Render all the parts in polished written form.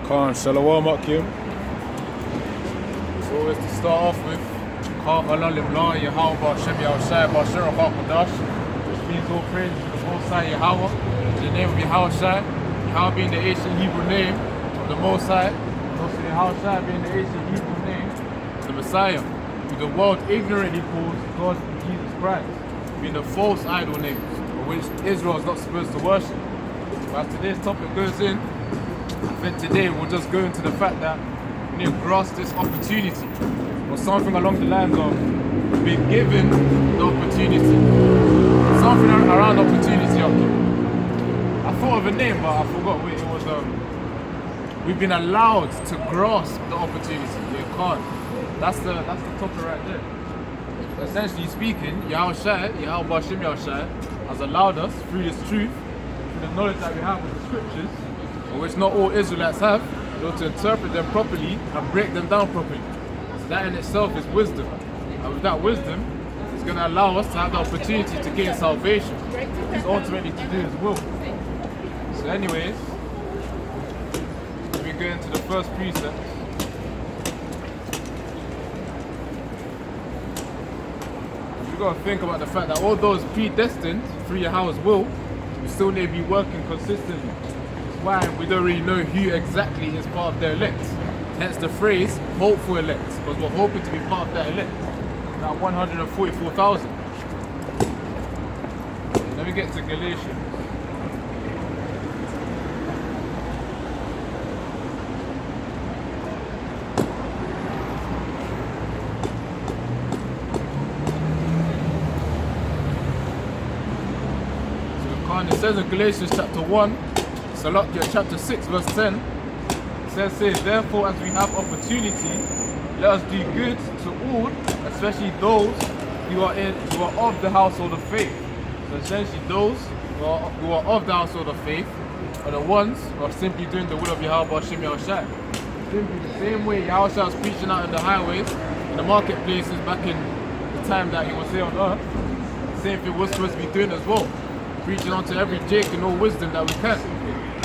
Khan, Shalom Akim. So always to start off with, Khan Allah Limla, Yahweh, Shem Yahushai, Bashir, Qadash, which means all praise to the Most High Yahweh, in the name of Yahushai, Yahweh being the ancient Hebrew name of the Most High, and also Yahushai being the ancient Hebrew name of the Messiah, who the world ignorantly calls God Jesus Christ, being the false idol names, which Israel is not supposed to worship. But as today's topic goes in, I think today we'll just go into the fact that we need to grasp this opportunity, or something along the lines of being given the opportunity. Something around opportunity. I thought of a name, but I forgot what it was. We've been allowed to grasp the opportunity. You can't. That's the topic right there. Essentially speaking, Yahushai, Yahweh Shem Yahushai, has allowed us through this truth, through the knowledge that we have of the scriptures, which not all Israelites have, to interpret them properly and break them down properly. So that in itself is wisdom. And with that wisdom, it's going to allow us to have the opportunity to gain salvation, which is ultimately to do His will. So anyways, let me go into the first precept. We've got to think about the fact that all those predestined through Yahweh's will, we still need to be working consistently. Why we don't really know who exactly is part of their elect. Hence the phrase hopeful elect, because we're hoping to be part of that elect. That 144,000. Let me get to Galatians. So it says in Galatians chapter 1, chapter 6 verse 10, it says, therefore as we have opportunity, let us do good to all, especially those who are of the household of faith. So essentially those who are of the household of faith are the ones who are simply doing the will of Yahweh Shem Yahushai. Simply the same way Yahushai was preaching out in the highways, in the marketplaces back in the time that he was here on earth, the same thing we're supposed to be doing as well. Preaching onto every Jake and all wisdom that we can.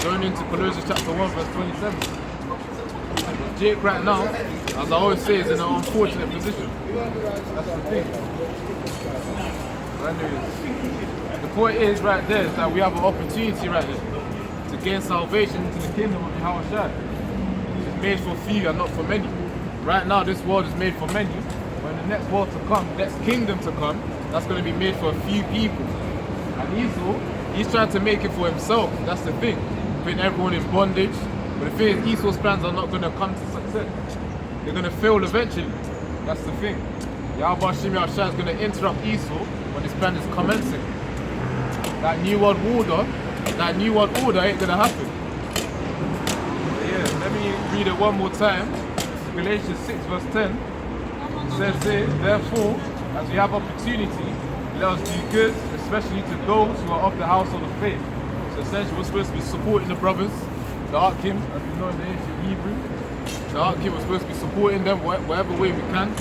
Going into Colossians chapter 1 verse 27. Jake right now, as I always say, is in an unfortunate position. That's the thing. Anyways, the point is right there is that we have an opportunity right there to gain salvation into the kingdom of Yahushua. It's made for few and not for many. Right now this world is made for many. When the next world to come, next kingdom to come, that's going to be made for a few people. And Esau, he's trying to make it for himself. That's the thing. Putting everyone in bondage. But the thing is, Esau's plans are not going to come to success. They're going to fail eventually. That's the thing. Yahweh Shem Yahushai is going to interrupt Esau when his plan is commencing. That new world order ain't going to happen. Yeah, let me read it one more time. Galatians 6 verse 10. It says here, therefore, as we have opportunity, let us do good, especially to those who are of the household of faith. So essentially we're supposed to be supporting the brothers, the Akim, as we know in the ancient Hebrew. The Akim, we're supposed to be supporting them whatever way we can.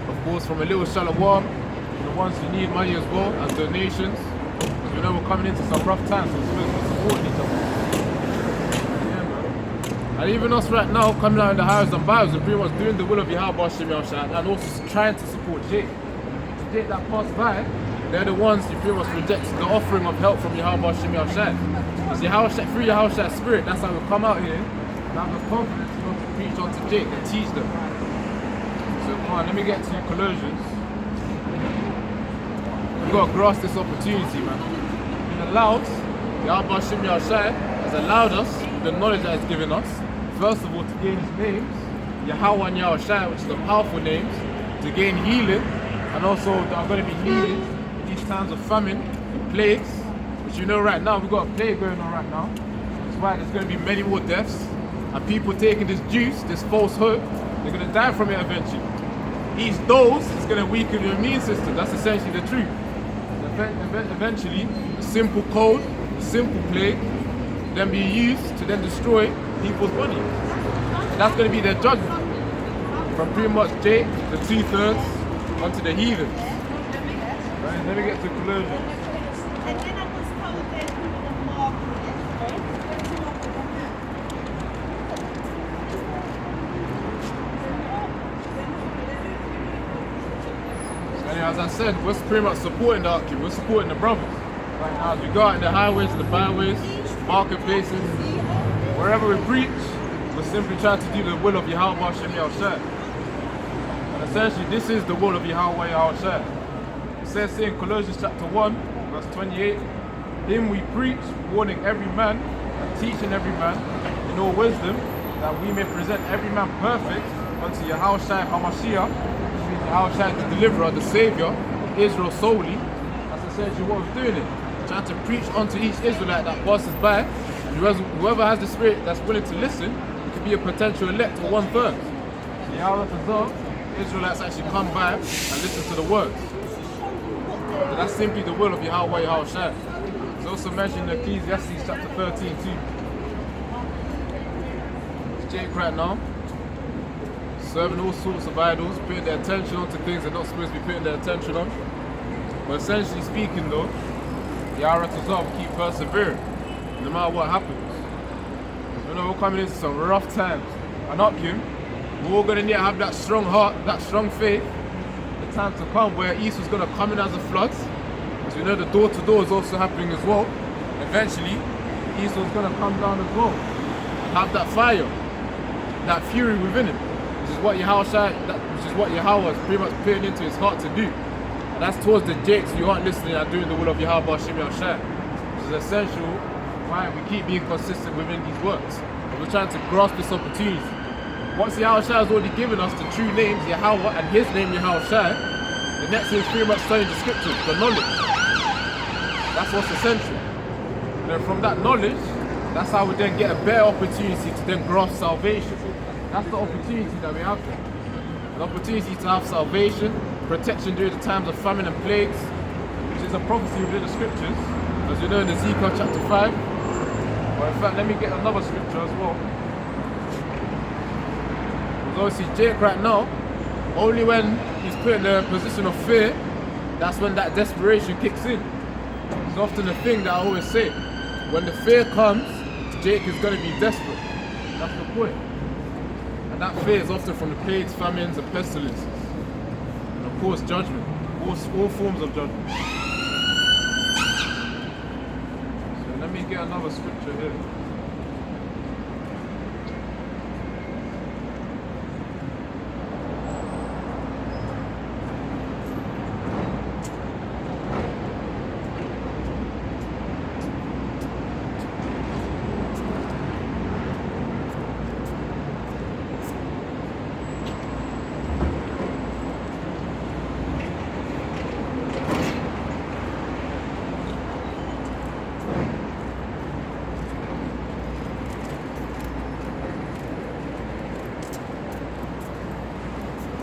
Of course, from a little shalom, to the ones who need money as well, as donations. Because we know we're coming into some rough times, so we're supposed to be supporting each other. Yeah, man. And even us right now, coming out in the highways and byways, we're pretty much doing the will of Yahweh Shem Yahushai and also trying to support Jake. Jake that passed by, they're the ones who pretty much rejected the offering of help from Yahweh Shem Yahushai. Because through Yahushua's spirit, that's how we come out here and have the confidence to preach onto Jake and teach them. So come on, let me get to Colossians. We've got to grasp this opportunity, man. We've been allowed, Yahweh Shem Yahushai has allowed us, the knowledge that He's given us, first of all to gain His names, Yahweh and Yahushai, which are the powerful names, to gain healing, and also that are going to be needed in these times of famine and plagues, which you know right now, we've got a plague going on right now. That's why there's going to be many more deaths, and people taking this juice, this false hope, they're going to die from it eventually. Each dose is going to weaken your immune system. That's essentially the truth. Eventually, a simple cold, a simple plague, then be used to then destroy people's bodies. And that's going to be their judgment. From pretty much Jake, the 2/3, onto the heathens. Right, let me get to Colossians. I said, we're pretty much supporting the Arky, we're supporting the brothers. Right now, as we go out in the highways, the byways, marketplaces, wherever we preach, we're simply trying to do the will of Yahweh Hashem Yahushua. And essentially, this is the will of Yahweh Yahushua. It says here in Colossians chapter 1, verse 28, Him we preach, warning every man and teaching every man in all wisdom, that we may present every man perfect unto Yahushua HaMashiach, which means Yahushua the deliverer, the saviour, Israel solely. That's essentially what we're doing it. Trying to preach unto each Israelite that passes by, and whoever has the spirit that's willing to listen, could be a potential elect or 1/3. So Yahweh Israelites actually come by and listen to the words. So that's simply the will of Yahweh Yahushua. It's also mentioned in Ecclesiastes chapter 13 too. It's Jake right now, serving all sorts of idols, putting their attention onto things they're not supposed to be putting their attention on. But essentially speaking though, Yahweh will keep persevering, no matter what happens. You know, we're coming into some rough times. And up him, we're all going to need to have that strong heart, that strong faith, the time to come where Esau's going to come in as a flood. As we know, the door-to-door is also happening as well. Eventually, Esau's going to come down as well and have that fire, that fury within him, which is what Yahweh is pretty much putting into his heart to do. And that's towards the jakes who aren't listening and doing the will of Yahweh Hashem Yahushua, which is essential why we keep being consistent within these works. And we're trying to grasp this opportunity. Once Yahushua has already given us the true names, Yahweh, and his name Yahushua, the next thing is pretty much studying the scriptures, the knowledge. That's what's essential. And then from that knowledge, that's how we then get a better opportunity to then grasp salvation. That's the opportunity that we have there. An opportunity to have salvation, protection during the times of famine and plagues, which is a prophecy within the scriptures, as you know in Ezekiel chapter 5. But in fact, let me get another scripture as well. Because obviously Jake right now, only when he's put in a position of fear, that's when that desperation kicks in. It's often a thing that I always say. When the fear comes, Jake is going to be desperate. That's the point. And that fear is often from the plagues, famines, and pestilences. And of course, judgment. All forms of judgment. So let me get another scripture here.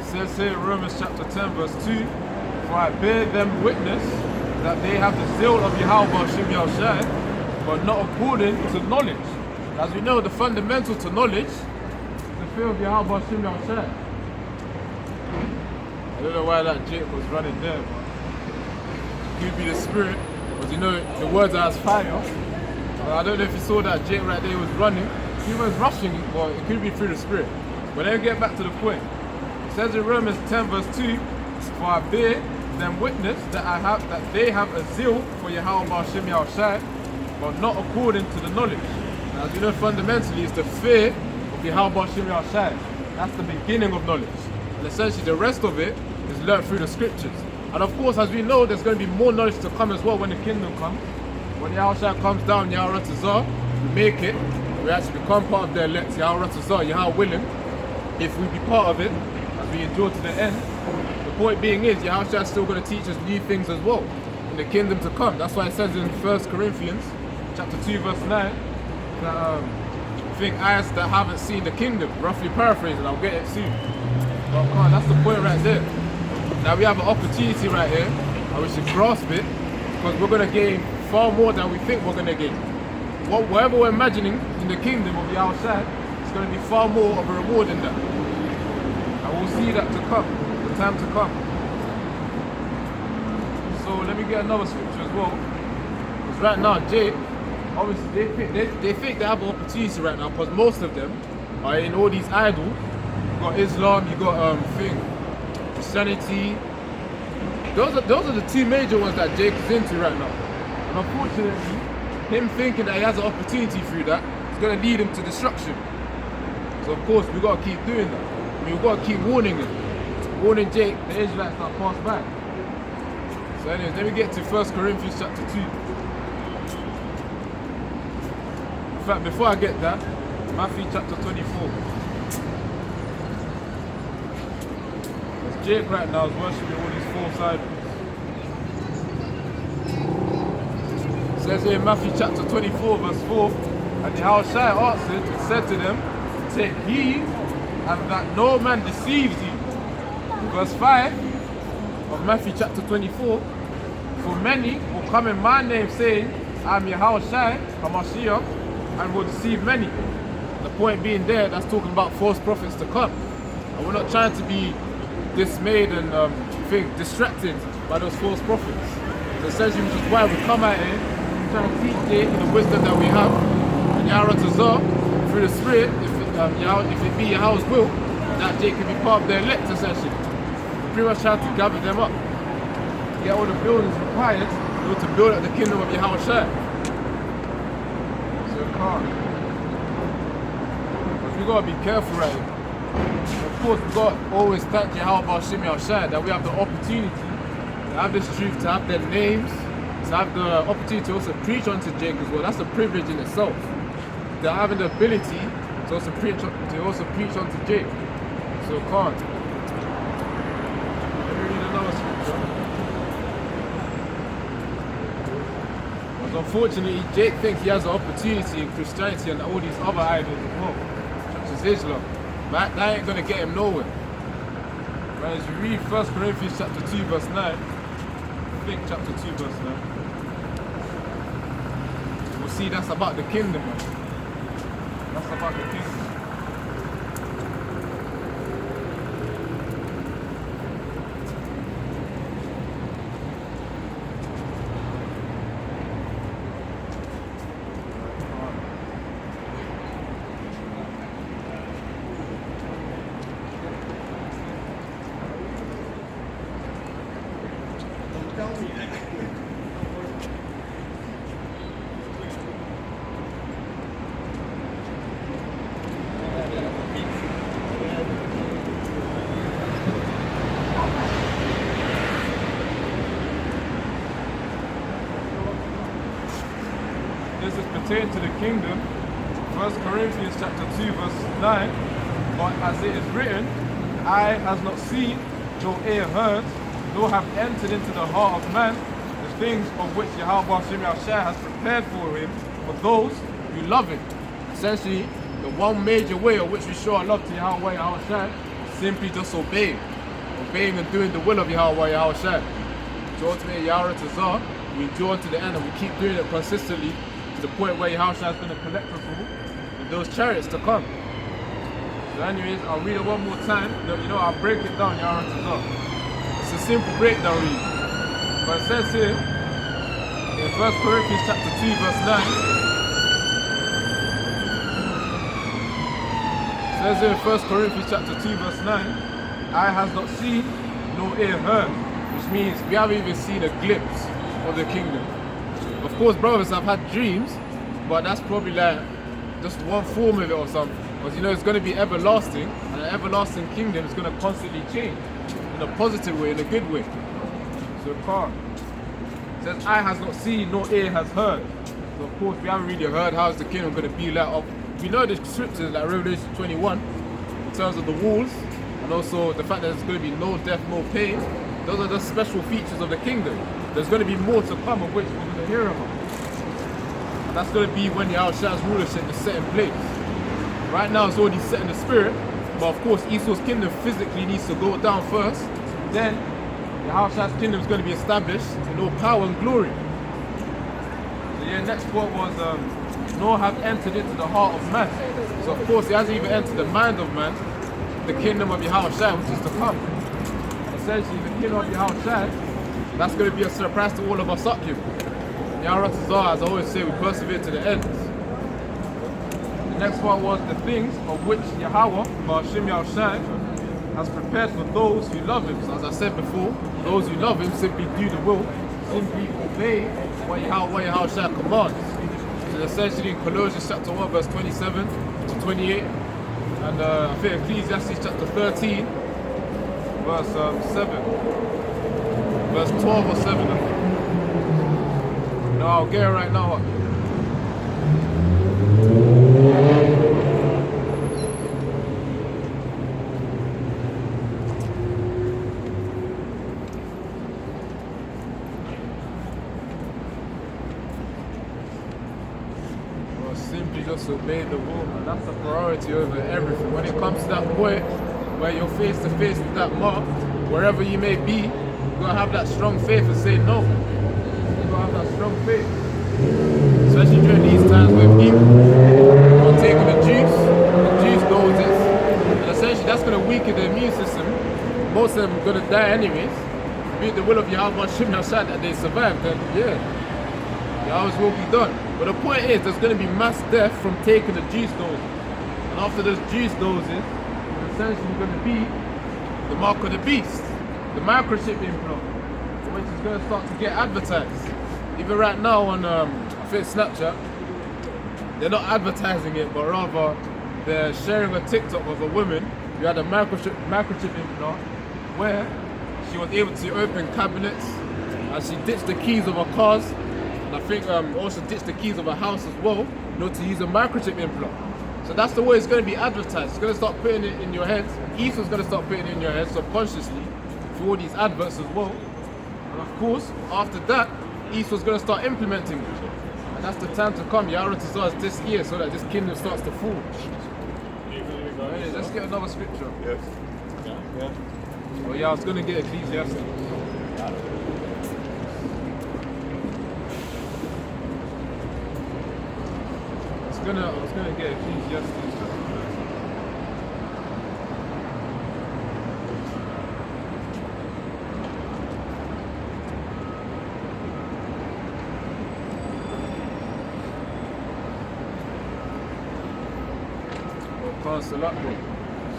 It says here in Romans chapter 10 verse 2, for I bear them witness that they have the zeal of Yahweh Hashem Yahushua, but not according to knowledge. As we know, the fundamental to knowledge is the fear of Yahweh Hashem Yahushua. I don't know why that Jake was running there, but it could be the spirit, because you know the words are as fire. I don't know if you saw that Jake right there was running. He was rushing, but it could be through the spirit. But let me get back to the point. It says in Romans 10 verse 2, for I bear them witness that they have a zeal for Yahweh Hashem Yahushua, but not according to the knowledge. And as you know, fundamentally, it's the fear of Yahweh Hashem Yahushua. That's the beginning of knowledge. And essentially, the rest of it is learned through the scriptures. And of course, as we know, there's going to be more knowledge to come as well when the kingdom comes. When Yahushua comes down, Yahweh Tazar, we make it, we actually become part of the elect, Yahweh Tazar, Yahweh willing, if we be part of it, as we endure to the end. The point being is, Yahushua is still going to teach us new things as well in the kingdom to come. That's why it says in 1 Corinthians chapter 2 verse 9 that think eyes that haven't seen the kingdom, roughly paraphrasing, I'll get it soon. But come on, that's the point right there. Now we have an opportunity right here and we should grasp it, because we're going to gain far more than we think we're going to gain. Whatever we're imagining in the kingdom of Yahushua, it's going to be far more of a reward in that. And we'll see that to come, the time to come. So let me get another scripture as well. Because right now, Jake, obviously they think they have an opportunity right now, because most of them are in all these idols. You got Islam, you got Christianity, those are the two major ones that Jake is into right now. And unfortunately, him thinking that he has an opportunity through that is going to lead him to destruction. So of course we got to keep doing that. I mean, we got to keep warning him, warning Jake, the Israelites that pass by. So anyways, let me get to 1 Corinthians chapter 2. In fact, before I get that, Matthew chapter 24. As Jake right now is worshipping all these false idols. It says here in Matthew chapter 24 verse 4, and Yahushua answered and said to them, take heed and that no man deceives you. Verse 5 of Matthew chapter 24, for many will come in my name saying, I'm Yahushua, Hamashiach, and will deceive many. The point being there, that's talking about false prophets to come. And we're not trying to be dismayed and distracted by those false prophets. So essentially, which is why we come out here, trying to teach Jake the wisdom that we have, and Yaharatazah, through the Spirit, if it be Yahweh's will, that Jake can be part of their elect, essentially. We pretty much trying to gather them up, get all the buildings required in order to build up the kingdom of Yahushua. So it can't. We gotta be careful right here. Of course, we gotta always thank Yahweh Ba'ashim Yahushua that we have the opportunity to have this truth, to have their names, to have the opportunity to also preach unto Jake as well. That's a privilege in itself. To having the ability to also preach unto Jake. So can't. Let me read another scripture. Because unfortunately, Jake thinks he has an opportunity in Christianity and all these other idols as well. Islam. That ain't gonna get him nowhere. Right, as you read 1 Corinthians chapter 2 verse 9, I think chapter 2 verse 9, we'll see that's about the kingdom, man. That's about the kingdom. This is pertaining to the kingdom. 1 Corinthians chapter 2 verse 9. But as it is written, eye has not seen, nor ear heard, nor have entered into the heart of man the things of which Yahweh has prepared for him, for those who love him. Essentially, the one major way of which we show our love to Yahweh is simply just obeying. Obeying and doing the will of Yahweh. So ultimately, Yaharatazah, we endure to the end and we keep doing it consistently to the point where Yahushua is going to collect us all with those chariots to come. So anyways, I'll read it one more time. I'll break it down, Yaharatazah. It's a simple breakdown read. But it says here, in 1 Corinthians chapter 2 verse 9, it says here in 1 Corinthians chapter 2 verse 9, eye has not seen, nor ear heard, which means we haven't even seen a glimpse of the kingdom. Of course, brothers, I've had dreams, but that's probably like just one form of it or something. Because it's going to be everlasting, and an everlasting kingdom is going to constantly change in a positive way, in a good way. So it can't. It says, eye has not seen, nor ear has heard. So of course, we haven't really heard how's the kingdom going to be like. We know the scriptures like Revelation 21 in terms of the walls, and also the fact that there's going to be no death, no pain. Those are the special features of the kingdom. There's going to be more to come of which we're going to hear about. And that's going to be when Yahushua's rulership is set in place. Right now it's already set in the spirit, but of course Esau's kingdom physically needs to go down first. Then Yahushua's kingdom is going to be established in all power and glory. So next part was nor have entered into the heart of man. So of course he hasn't even entered the mind of man, the kingdom of Yahushua which is to come. Essentially the kingdom of Yahushua, that's going to be a surprise to all of us up here. Yaharatazah, as I always say, we persevere to the end. The next one was the things of which Yahweh, Ba'ashim Yahushua, has prepared for those who love him. So as I said before, those who love him simply do the will, simply obey what Yahweh Shai commands. So essentially in Colossians chapter 1 verse 27 to 28, and I think Ecclesiastes chapter 13 verse 7, verse 12 or 7 I think. No, I'll get it right now. Simply just obey the will, and that's a priority over everything. When it comes to that point where you're face to face with that mark, wherever you may be, you gotta have that strong faith and say no. You gotta have that strong faith, especially during these times where people are taking the juice doses, and essentially that's gonna weaken the immune system. Most of them are gonna die anyways. Be it the will of Yahweh Shem Yashad that they survive, then yeah. Ours will be done. But the point is, there's going to be mass death from taking the juice doses. And after those juice doses, it's essentially going to be the mark of the beast, the microchip implant, which is going to start to get advertised. Even right now on, I think Snapchat, they're not advertising it, but rather they're sharing a TikTok of a woman who had a microchip implant where she was able to open cabinets and she ditched the keys of her cars. And I think also ditch the keys of a house as well, to use a microchip implant. So that's the way it's going to be advertised. It's going to start putting it in your head. Esau's going to start putting it in your head subconsciously through all these adverts as well. And of course, after that, Esau's going to start implementing it. And that's the time to come. Yahweh starts this year so that this kingdom starts to fall. Hey, let's get another scripture. Yes. Yeah. Well, yeah, I was going to get Ecclesiastes. I was gonna get Ecclesiastes.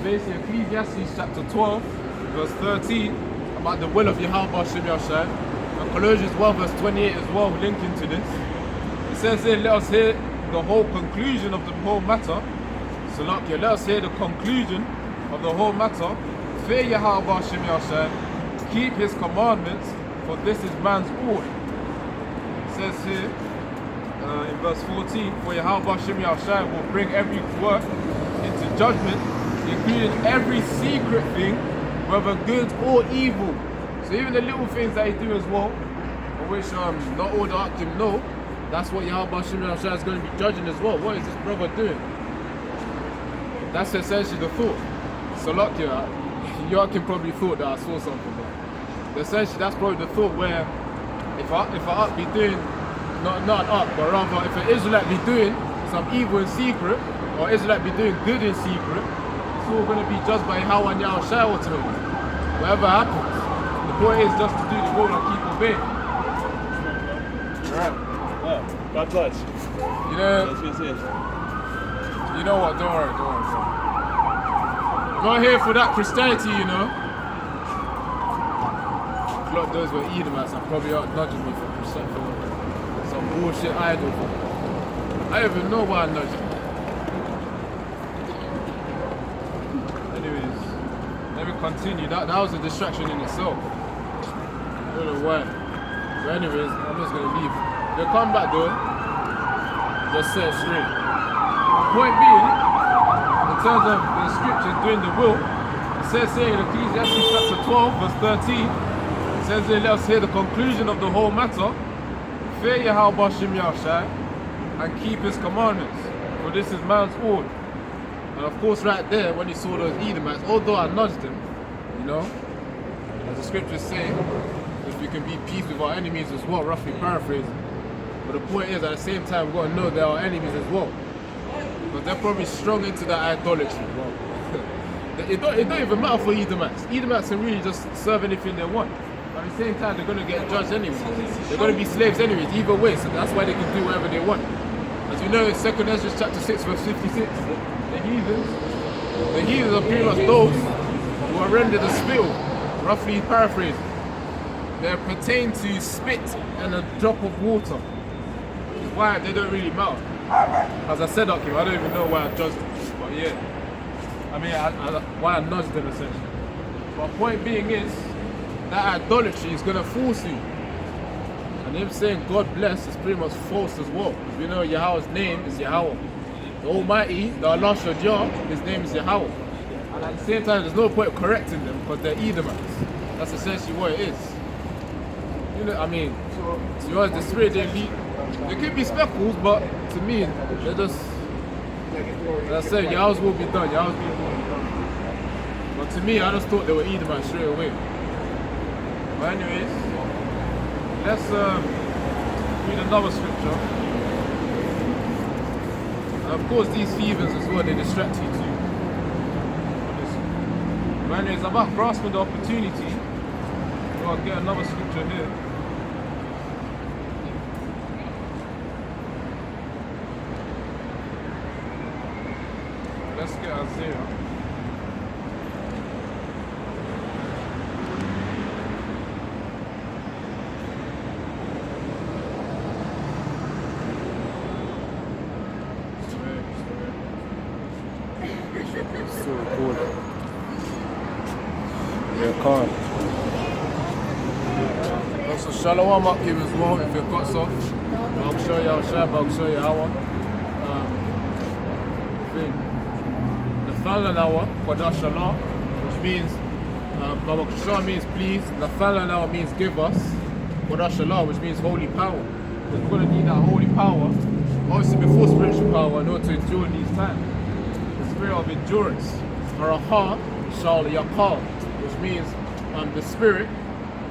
Basically, Ecclesiastes chapter 12, verse 13, about the will of Yahweh Shem Yashai, and Colossians 1 verse 28 as well, linking to this. It says here, let us hear the whole conclusion of the whole matter. So let us hear the conclusion of the whole matter. Fear Yahweh Shem Yashai, keep his commandments, for this is man's all. It says here in verse 14, for Yahweh Shem Yashai will bring every work into judgment, including every secret thing, whether good or evil. So even the little things that he do as well, for which not all the Akim know, that's what Yahweh Shem Yashai is going to be judging as well. What is this brother doing? That's essentially the thought. So look here, you can probably thought that I saw something, but essentially that's probably the thought where if I be doing, not an up, but rather if an Israelite be doing some evil in secret, or Israelite be doing good in secret, it's all going to be judged by Yahweh and Yahushua ultimately. Whatever happens, the point is just to do the will and keep obeying. Right. God bless. You know what? Don't worry. I'm not here for that Christianity, you know. A lot of those were Edomites and probably are nudging me for Christianity. Some bullshit idol. I don't even know why I nudged you. Anyways, let me continue. That was a distraction in itself. I don't know why. But anyways, I'm just gonna leave. They'll come back though, just set it straight. Point being, in terms of the scriptures doing the will, it says here in Ecclesiastes chapter 12 verse 13, it says here, let us hear the conclusion of the whole matter. Fear Yahweh Shem Yashai and keep his commandments, for this is man's all. And of course right there, when he saw those Edomites, although I nudged him, you know, as the scriptures say, if we can be peace with our enemies as well, roughly paraphrasing. But the point is, at the same time, we've got to know they're our enemies as well. But they're probably strong into that idolatry. Well, it don't even matter for Edomites. Edomites can really just serve anything they want. But at the same time, they're going to get judged anyways. They're going to be slaves anyways, either way. So that's why they can do whatever they want. As you know, in 2 Ezra chapter 6, verse 56, the heathens are pretty much those who were rendered a spittle, roughly paraphrased. They pertain to spit and a drop of water. Which is why they don't really matter. As I said, okay, I don't even know why I judged them, but yeah. I mean, why I nudged them essentially. But point being is, that idolatry is going to force you. And him saying God bless is pretty much false as well. You know, Yahweh's name is Yahweh. The Almighty, the Allah Shajah, his name is Yahweh. And at the same time, there's no point correcting them because they're Edomites. That's essentially what it is. You know, I mean, to be honest, the spirit they lead, they could be speckles, but to me, they're just, as I said, Yahweh's will be done, Yahweh's will be done. But to me, I just thought they were Edomites straight away. But anyways, let's read another scripture. And of course, these heathens as well, they distract you too. But anyways, I'm about grasping the opportunity. I'll get another scripture here. Let's get Isaiah. Still recording. Yeah, can't. Also, shalom up here as well if you've got some. I'll show you how Shab, I'll show you how thing. Nafalanawa, Qadashallah, which means Babakshah means please, Nafalanawa means give us, Qadashallah, which means holy power. Because we're going to need that holy power, obviously before spiritual power, in order to endure in these times. The spirit of endurance. Maraha Shal Yaqal, which means the spirit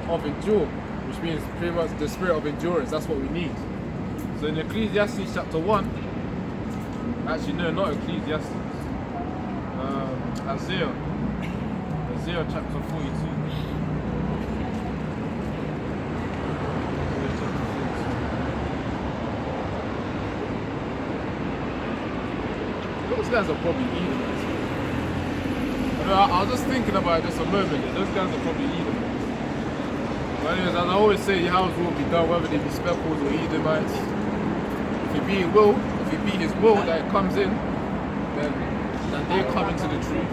of endure, which means pretty much the spirit of endurance. That's what we need. So in Ecclesiastes chapter 1, actually no, not Ecclesiastes, Isaiah chapter 42. Those guys are probably Edomites. I was just thinking about it just a moment. Those guys are probably Edomites. But anyways, as I always say, Yahweh's will be done, whether they be speckles or Edomites. If it be his will that it comes in, then they come into the truth.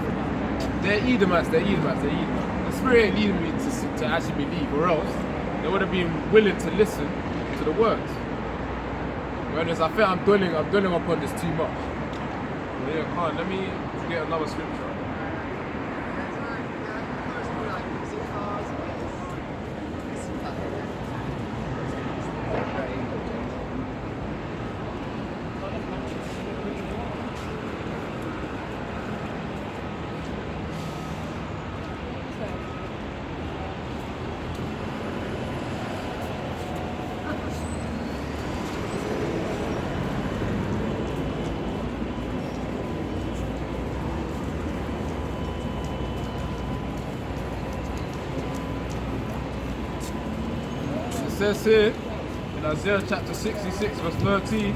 They're Edomites. The spirit ain't leading me to actually believe, or else they would have been willing to listen to the words. Whereas I think I'm dwelling upon this too much. But yeah, come on, let me get another scripture. It says here in Isaiah chapter 66 verse 13,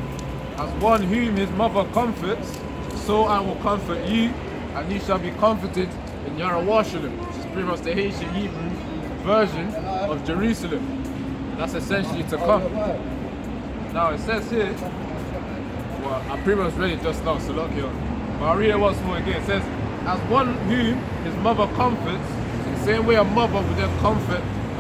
as one whom his mother comforts, so I will comfort you, and you shall be comforted in Yarowashalim, which is pretty much the Haitian Hebrew version of Jerusalem. That's essentially to come. Now it says here, well, I pretty much read it just now, so look here. But I'll read it once more again. It says, as one whom his mother comforts, in the same way a mother would then comfort